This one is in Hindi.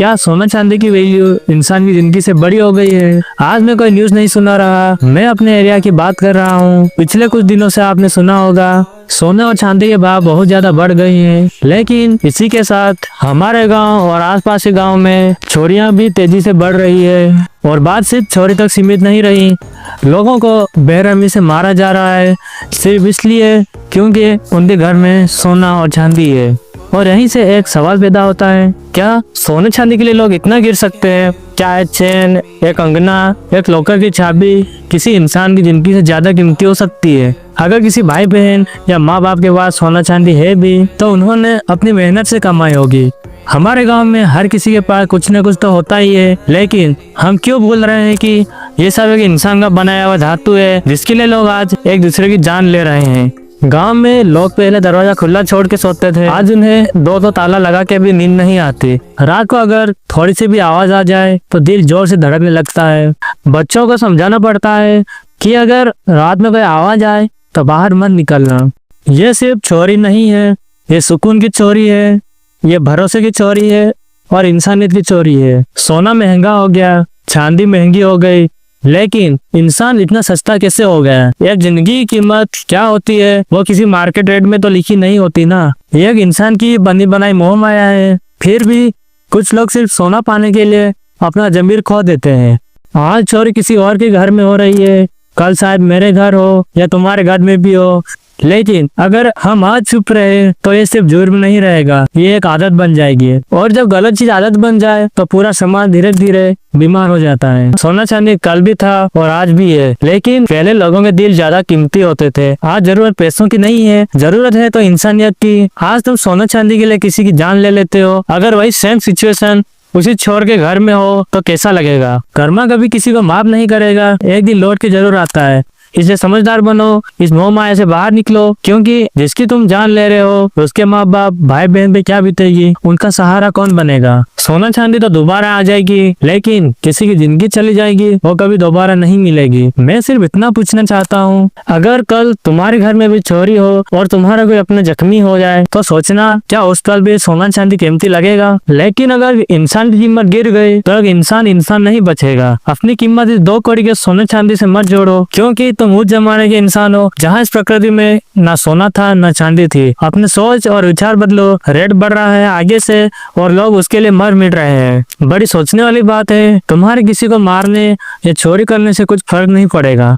क्या सोना चांदी की वैल्यू इंसान की जिंदगी से बड़ी हो गई है? आज मैं कोई न्यूज नहीं सुना रहा, मैं अपने एरिया की बात कर रहा हूँ। पिछले कुछ दिनों से आपने सुना होगा सोने और चांदी के भाव बहुत ज्यादा बढ़ गए हैं, लेकिन इसी के साथ हमारे गांव और आसपास के गांव में चोरियां भी तेजी से बढ़ रही है। और बात सिर्फ चोरी तक सीमित नहीं रही, लोगों को बेरहमी से मारा जा रहा है सिर्फ इसलिए क्योंकि उनके घर में सोना और चांदी है। और यहीं से एक सवाल पैदा होता है, क्या सोने चांदी के लिए लोग इतना गिर सकते हैं? क्या एक चेन, एक कंगना, एक लॉकर की चाबी किसी इंसान की जिंदगी से ज्यादा कीमती हो सकती है? अगर किसी भाई बहन या माँ बाप के पास सोना चांदी है भी तो उन्होंने अपनी मेहनत से कमाई होगी। हमारे गांव में हर किसी के पास कुछ न कुछ तो होता ही है, लेकिन हम क्यों भूल रहे हैं कि ये सब एक इंसान का बनाया हुआ धातु है जिसके लिए लोग आज एक दूसरे की जान ले रहे हैं। गांव में लोग पहले दरवाजा खुला छोड़ के सोते थे, आज उन्हें दो ताला लगा के भी नींद नहीं आती। रात को अगर थोड़ी सी भी आवाज आ जाए तो दिल जोर से धड़कने लगता है। बच्चों को समझाना पड़ता है कि अगर रात में कोई आवाज आए तो बाहर मत निकलना। ये सिर्फ चोरी नहीं है, ये सुकून की चोरी है, ये भरोसे की चोरी है और इंसानियत की चोरी है। सोना महंगा हो गया, चांदी महंगी हो गई, लेकिन इंसान इतना सस्ता कैसे हो गया? एक जिंदगी की कीमत क्या होती है वो किसी मार्केट रेट में तो लिखी नहीं होती ना। ये एक इंसान की बनी बनाई मोह माया है। फिर भी कुछ लोग सिर्फ सोना पाने के लिए अपना जमीर खो देते हैं। आज चोरी किसी और के घर में हो रही है, कल शायद मेरे घर हो या तुम्हारे घर में भी हो, लेकिन अगर हम आज चुप रहे तो ये सिर्फ जुर्म नहीं रहेगा, ये एक आदत बन जाएगी। और जब गलत चीज आदत बन जाए तो पूरा समाज धीरे धीरे बीमार हो जाता है। सोना चांदी कल भी था और आज भी है, लेकिन पहले लोगों के दिल ज्यादा कीमती होते थे। आज जरूरत पैसों की नहीं है, जरूरत है तो इंसानियत की। आज तुम सोना चांदी के लिए किसी की जान ले लेते हो, अगर वही सेम सिचुएशन उसी छोर के घर में हो तो कैसा लगेगा? कर्मा कभी किसी को माफ नहीं करेगा, एक दिन लौट के जरूर आता है। इसलिए समझदार बनो, इस मोह माया से बाहर निकलो, क्योंकि जिसकी तुम जान ले रहे हो उसके माँ बाप भाई बहन पे क्या बीतेगी, उनका सहारा कौन बनेगा? सोना चांदी तो दोबारा आ जाएगी, लेकिन किसी की जिंदगी चली जाएगी वो कभी दोबारा नहीं मिलेगी। मैं सिर्फ इतना पूछना चाहता हूँ, अगर कल तुम्हारे घर में भी चोरी हो और तुम्हारा कोई अपने जख्मी हो जाए तो सोचना क्या उस पल भी सोना चांदी कीमती लगेगा? लेकिन अगर इंसान की कीमत गिर गई तो इंसान नहीं बचेगा। अपनी कीमत इस 2 कौड़ी के सोने चांदी से मत जोड़ो, क्योंकि तुम उस जमाने के इंसान हो जहाँ इस प्रकृति में ना सोना था ना चांदी थी। अपने सोच और विचार बदलो, रेट बढ़ रहा है आगे से और लोग उसके लिए मर मिट रहे हैं। बड़ी सोचने वाली बात है। तुम्हारे किसी को मारने या चोरी करने से कुछ फर्क नहीं पड़ेगा।